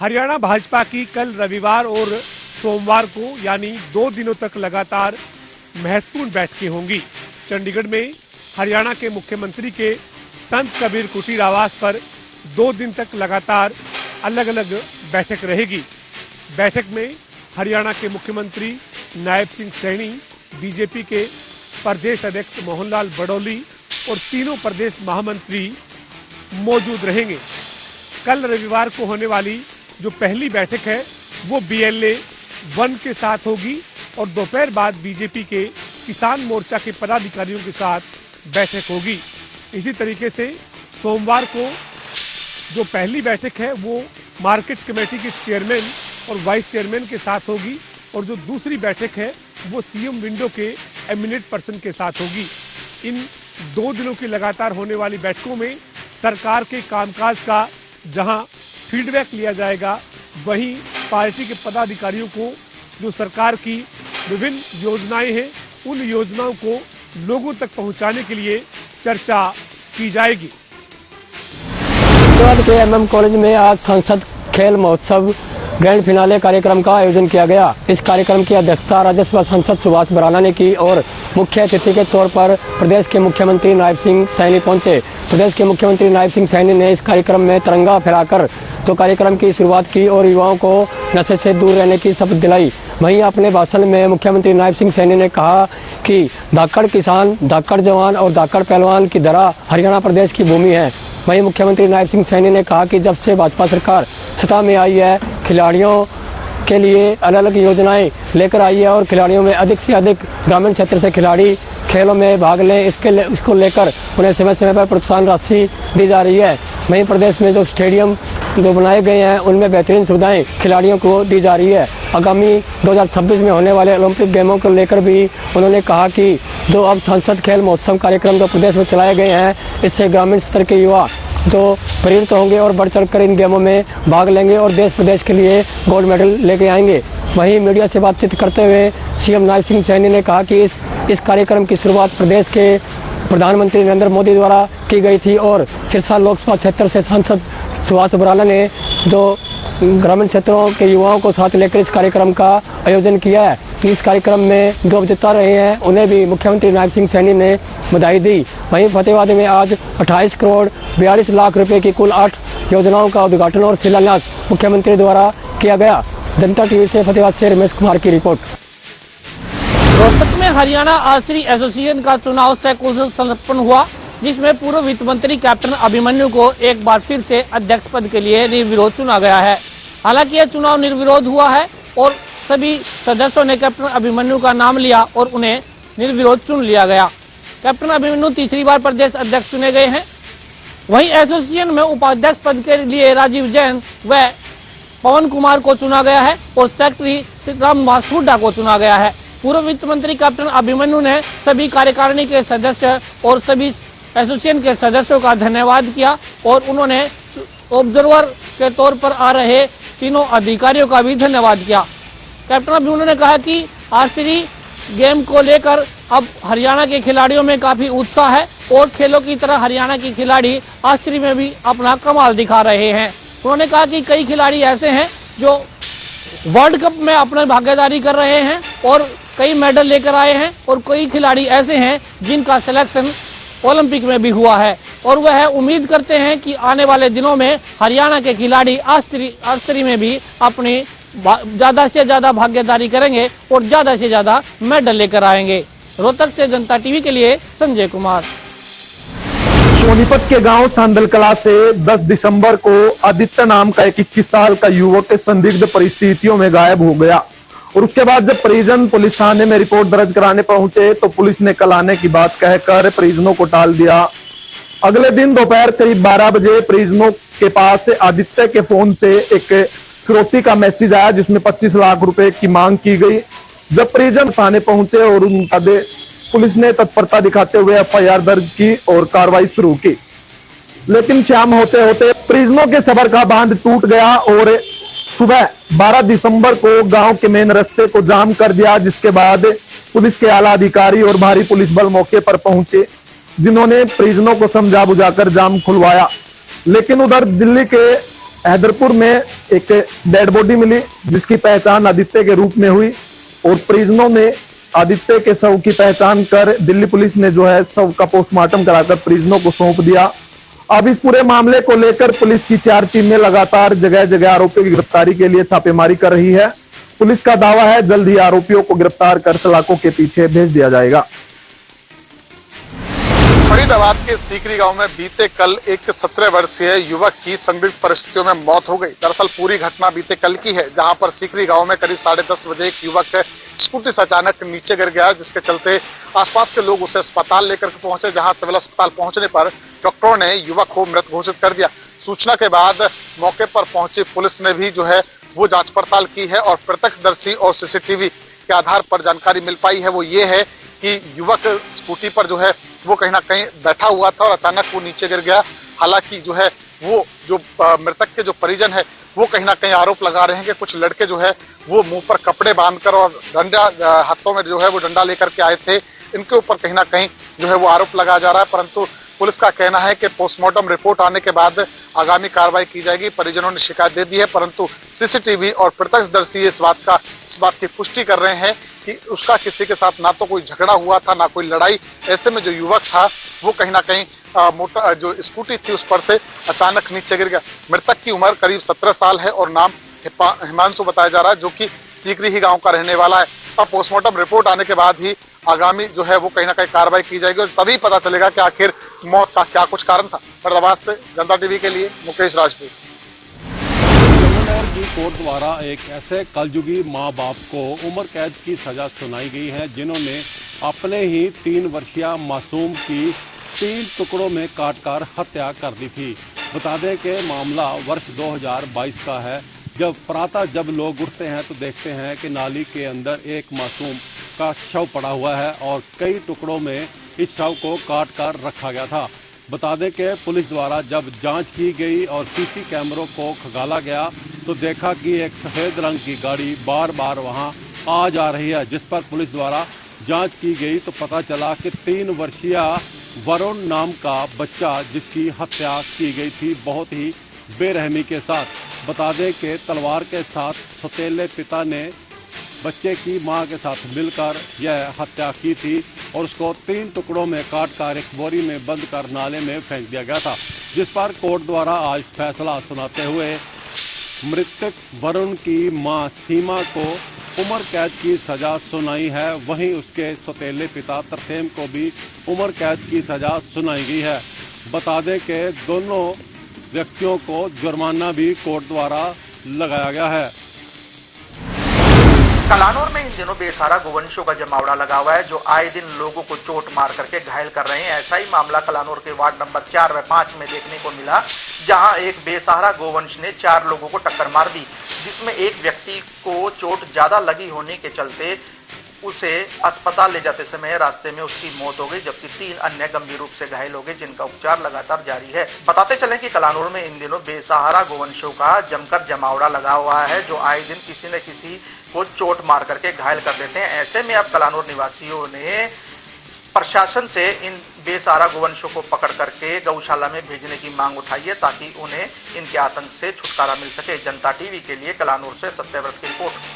हरियाणा भाजपा की कल रविवार और सोमवार को यानी 2 दिनों तक लगातार महत्वपूर्ण बैठकें होंगी। चंडीगढ़ में हरियाणा के मुख्यमंत्री के संत कबीर कुटीर आवास पर 2 दिन तक लगातार अलग अलग बैठक रहेगी। बैठक में हरियाणा के मुख्यमंत्री नायब सिंह सैनी, बीजेपी के प्रदेश अध्यक्ष मोहनलाल बडौली और तीनों प्रदेश महामंत्री मौजूद रहेंगे। कल रविवार को होने वाली जो पहली बैठक है वो BLA 1 के साथ होगी और दोपहर बाद बीजेपी के किसान मोर्चा के पदाधिकारियों के साथ बैठक होगी। इसी तरीके से सोमवार को जो पहली बैठक है वो मार्केट कमेटी के चेयरमैन और वाइस चेयरमैन के साथ होगी और जो दूसरी बैठक है वो CM विंडो के एमिनेंट पर्सन के साथ होगी। इन 2 दिनों की लगातार होने वाली बैठकों में सरकार के कामकाज का जहां फीडबैक लिया जाएगा, वहीं पार्टी के पदाधिकारियों को जो सरकार की विभिन्न योजनाएं हैं उन योजनाओं को लोगों तक पहुंचाने के लिए चर्चा की जाएगी। के MM कॉलेज में आज संसद खेल महोत्सव ग्रैंड फिनाले कार्यक्रम का आयोजन किया गया। इस कार्यक्रम की अध्यक्षता राज्यसभा सांसद सुभाष बराला ने की और मुख्य अतिथि के तौर पर प्रदेश के मुख्यमंत्री नायब सिंह सैनी पहुंचे। प्रदेश के मुख्यमंत्री नायब सिंह सैनी ने इस कार्यक्रम में तिरंगा फहराकर तो कार्यक्रम की शुरुआत की और युवाओं को नशे से दूर रहने की शपथ दिलाई। वहीं अपने भाषण में मुख्यमंत्री नायब सिंह सैनी ने कहा कि धाकड़ किसान, धाकड़ जवान और धाकड़ पहलवान की धरा हरियाणा प्रदेश की भूमि है। वहीं मुख्यमंत्री नायब सिंह सैनी ने कहा कि जब से भाजपा सरकार सत्ता में आई है, खिलाड़ियों के लिए अलग अलग योजनाएं लेकर आई है और खिलाड़ियों में अधिक से अधिक ग्रामीण क्षेत्र से खिलाड़ी खेलों में भाग लें, इसको लेकर उन्हें समय समय पर प्रोत्साहन राशि दी जा रही है। वहीं प्रदेश में जो स्टेडियम जो बनाए गए हैं उनमें बेहतरीन सुविधाएं खिलाड़ियों को दी जा रही है। आगामी 2026 में होने वाले ओलंपिक गेमों को लेकर भी उन्होंने कहा कि जो अब संसद खेल महोत्सव कार्यक्रम जो प्रदेश में चलाए गए हैं, इससे ग्रामीण स्तर के युवा जो प्रेरित होंगे और बढ़ चढ़कर इन गेमों में भाग लेंगे और देश प्रदेश के लिए गोल्ड मेडल लेके आएंगे। वहीं मीडिया से बातचीत करते हुए CM नायब सिंह सैनी ने कहा कि इस कार्यक्रम की शुरुआत प्रदेश के प्रधानमंत्री नरेंद्र मोदी द्वारा की गई थी और सिरसा लोकसभा क्षेत्र से सांसद सुभाष बराला ने जो ग्रामीण क्षेत्रों के युवाओं को साथ लेकर इस कार्यक्रम का आयोजन किया है। इस कार्यक्रम में जो विजेता रहे हैं उन्हें भी मुख्यमंत्री नायब सिंह सैनी ने बधाई दी। वहीं फतेहाबाद में आज 28 करोड़ 42 लाख रुपए की कुल 8 योजनाओं का उद्घाटन और शिलान्यास मुख्यमंत्री द्वारा किया गया। जनता TV से फतेहाबाद से रमेश कुमार की रिपोर्ट। रोहतक में हरियाणा आर्चरी एसोसिएशन का चुनाव सकुशल संपन्न हुआ, जिसमें पूर्व वित्त मंत्री कैप्टन अभिमन्यु को एक बार फिर से अध्यक्ष पद के लिए निर्विरोध चुना गया है। हालांकि यह चुनाव निर्विरोध हुआ है और सभी सदस्यों ने कैप्टन अभिमन्यु का नाम लिया और उन्हें निर्विरोध चुन लिया गया। कैप्टन अभिमन्यु तीसरी बार प्रदेश अध्यक्ष चुने गए हैं। वहीं एसोसिएशन में उपाध्यक्ष पद के लिए राजीव जैन व पवन कुमार को चुना गया है और सेक्रेटरी सीताराम हुड्डा को चुना गया है। पूर्व वित्त मंत्री कैप्टन अभिमन्यु ने सभी कार्यकारिणी के सदस्य और सभी एसोसिएशन के सदस्यों का धन्यवाद किया और उन्होंने ऑब्जर्वर के तौर पर आ रहे तीनों अधिकारियों का भी धन्यवाद किया। कैप्टन अभिमन्यु ने कहा कि आर्चरी गेम को लेकर अब हरियाणा के खिलाड़ियों में काफी उत्साह है और खेलों की तरह हरियाणा के खिलाड़ी आर्चरी में भी अपना कमाल दिखा रहे हैं। उन्होंने कहा कि कई खिलाड़ी ऐसे हैं जो वर्ल्ड कप में अपनी भागीदारी कर रहे हैं और कई मेडल लेकर आए हैं और कई खिलाड़ी ऐसे हैं जिनका सिलेक्शन ओलंपिक में भी हुआ है और वह उम्मीद करते हैं कि आने वाले दिनों में हरियाणा के खिलाड़ी आर्चरी में भी अपनी ज्यादा से ज्यादा भागीदारी करेंगे और ज्यादा से ज्यादा मेडल लेकर आएंगे। रोहतक से जनता TV के लिए संजय कुमार। सोनीपत के गांव सांदल कला से 10 दिसंबर को आदित्य नाम का एक 21 साल का युवक संदिग्ध परिस्थितियों में गायब हो गया और उसके बाद जब परिजन पुलिस थाने में रिपोर्ट दर्ज कराने पहुंचे तो पुलिस ने कल आने की बात कहकर परिजनों को टाल दिया। अगले दिन दोपहर करीब 12 बजे परिजनों के पास आदित्य के फोन से एक फिरौती का मैसेज आया जिसमें 25 लाख रुपए की मांग की गई। जब परिजन थाने पहुंचे और उनका पुलिस ने तत्परता दिखाते हुए FIR दर्ज की और कार्रवाई शुरू की, लेकिन शाम होते होते परिजनों के सबर का बांध टूट गया और सुबह 12 दिसंबर को गांव के मेन रास्ते को जाम कर दिया, जिसके बाद पुलिस के आला अधिकारी और भारी पुलिस बल मौके पर पहुंचे, जिन्होंने परिजनों को समझा बुझाकर जाम खुलवाया। लेकिन उधर दिल्ली के हैदरपुर में एक डेड बॉडी मिली जिसकी पहचान आदित्य के रूप में हुई और परिजनों ने आदित्य के शव की पहचान कर दिल्ली पुलिस ने जो है शव का पोस्टमार्टम कराकर परिजनों को सौंप दिया। अब इस पूरे मामले को लेकर पुलिस की 4 टीमें लगातार जगह जगह आरोपियों की गिरफ्तारी के लिए छापेमारी कर रही है। पुलिस का दावा है जल्द ही आरोपियों को गिरफ्तार कर सलाखों के पीछे भेज दिया जाएगा। फरीदाबाद के सीकरी गांव में बीते कल एक 17 वर्षीय युवक की संदिग्ध परिस्थितियों में मौत हो गई। दरअसल पूरी घटना बीते कल की है, जहां पर सीकरी गांव में करीब 10:30 बजे एक युवक स्कूटी से अचानक नीचे गिर गया, जिसके चलते आसपास के लोग उसे अस्पताल लेकर पहुंचे, जहां सिविल अस्पताल पहुंचने पर डॉक्टरों ने युवक को मृत घोषित कर दिया। सूचना के बाद मौके पर पहुंची पुलिस ने भी जो है वो जांच पड़ताल की है और प्रत्यक्षदर्शी और सीसीटीवी के आधार पर जानकारी मिल पाई है वो ये है कि युवक स्कूटी पर जो है वो कहीं ना कहीं बैठा हुआ था और अचानक वो नीचे गिर गया। हालांकि जो है वो जो मृतक के जो परिजन है वो कहीं ना कहीं आरोप लगा रहे हैं कि कुछ लड़के जो है वो मुंह पर कपड़े बांधकर और डंडा हाथों में जो है वो डंडा लेकर के आए थे, इनके ऊपर कहीं ना कहीं जो है वो आरोप लगाया जा रहा है। परंतु पुलिस का कहना है कि पोस्टमार्टम रिपोर्ट आने के बाद आगामी कार्रवाई की जाएगी। परिजनों ने शिकायत दे दी है, परंतु सीसीटीवी और प्रत्यक्षदर्शी इस बात की पुष्टि कर रहे हैं कि उसका किसी के साथ ना तो कोई झगड़ा हुआ था ना कोई लड़ाई। ऐसे में जो युवक था वो कहीं ना कहीं मोटर जो स्कूटी थी उस पर से अचानक नीचे गिर गया। मृतक की उम्र करीब 17 साल है और नाम हिमांशु बताया जा रहा है, जो कि सीकरी ही गांव का रहने वाला है। अब पोस्टमार्टम रिपोर्ट आने के बाद ही आगामी जो है वो कहीं ना कहीं कार्रवाई की जाएगी और तभी पता चलेगा कि आखिर मौत का क्या कुछ कारण था। फरीदाबाद से जनता टीवी के लिए मुकेश राजपूत। की कोर्ट द्वारा एक ऐसे कलयुगी मां बाप को उम्र कैद की सजा सुनाई गई है, जिन्होंने अपने ही 3 वर्षीय मासूम की 3 टुकड़ों में काटकर हत्या कर दी थी। बता दें कि मामला वर्ष 2022 का है, जब लोग उठते हैं तो देखते हैं कि नाली के अंदर एक मासूम का शव पड़ा हुआ है और कई टुकड़ों में इस शव को काट कर रखा गया था। बता दें कि पुलिस द्वारा जब जांच की गई और सीसी कैमरों को खंगाला गया तो देखा कि एक सफ़ेद रंग की गाड़ी बार बार वहां आ जा रही है, जिस पर पुलिस द्वारा जांच की गई तो पता चला कि 3 वर्षीय वरुण नाम का बच्चा जिसकी हत्या की गई थी बहुत ही बेरहमी के साथ। बता दें कि तलवार के साथ सौतेले पिता ने बच्चे की मां के साथ मिलकर यह हत्या की थी और उसको 3 टुकड़ों में काटकर एक बोरी में बंद कर नाले में फेंक दिया गया था, जिस पर कोर्ट द्वारा आज फैसला सुनाते हुए मृतक वरुण की मां सीमा को उम्र कैद की सजा सुनाई है। वहीं उसके सौतेले पिता तरसेम को भी उम्र कैद की सजा सुनाई गई है। बता दें कि दोनों व्यक्तियों को जुर्माना भी कोर्ट द्वारा लगाया गया है। कलानौर में इन दिनों बेसहारा गोवंशों का जमावड़ा लगा हुआ है, जो आए दिन लोगों को चोट मार करके घायल कर रहे हैं। ऐसा ही मामला कलानौर के वार्ड नंबर 4 व 5 में देखने को मिला, जहां एक बेसहारा गोवंश ने 4 लोगों को टक्कर मार दी, जिसमें एक व्यक्ति को चोट ज्यादा लगी होने के चलते उसे अस्पताल ले जाते समय रास्ते में उसकी मौत हो गई, जबकि 3 अन्य गंभीर रूप से घायल हो गए, जिनका उपचार लगातार जारी है। बताते चलें कि कलानौर में इन दिनों बेसहारा गोवंशों का जमकर जमावड़ा लगा हुआ है, जो आए दिन किसी न किसी को चोट मार करके घायल कर देते हैं। ऐसे में अब कलानौर निवासियों ने प्रशासन से इन बेसहारा गोवंशों को पकड़ करके गौशाला में भेजने की मांग उठाई है, ताकि उन्हें इनके आतंक से छुटकारा मिल सके। जनता टीवी के लिए कलानौर से सत्यव्रत की रिपोर्ट।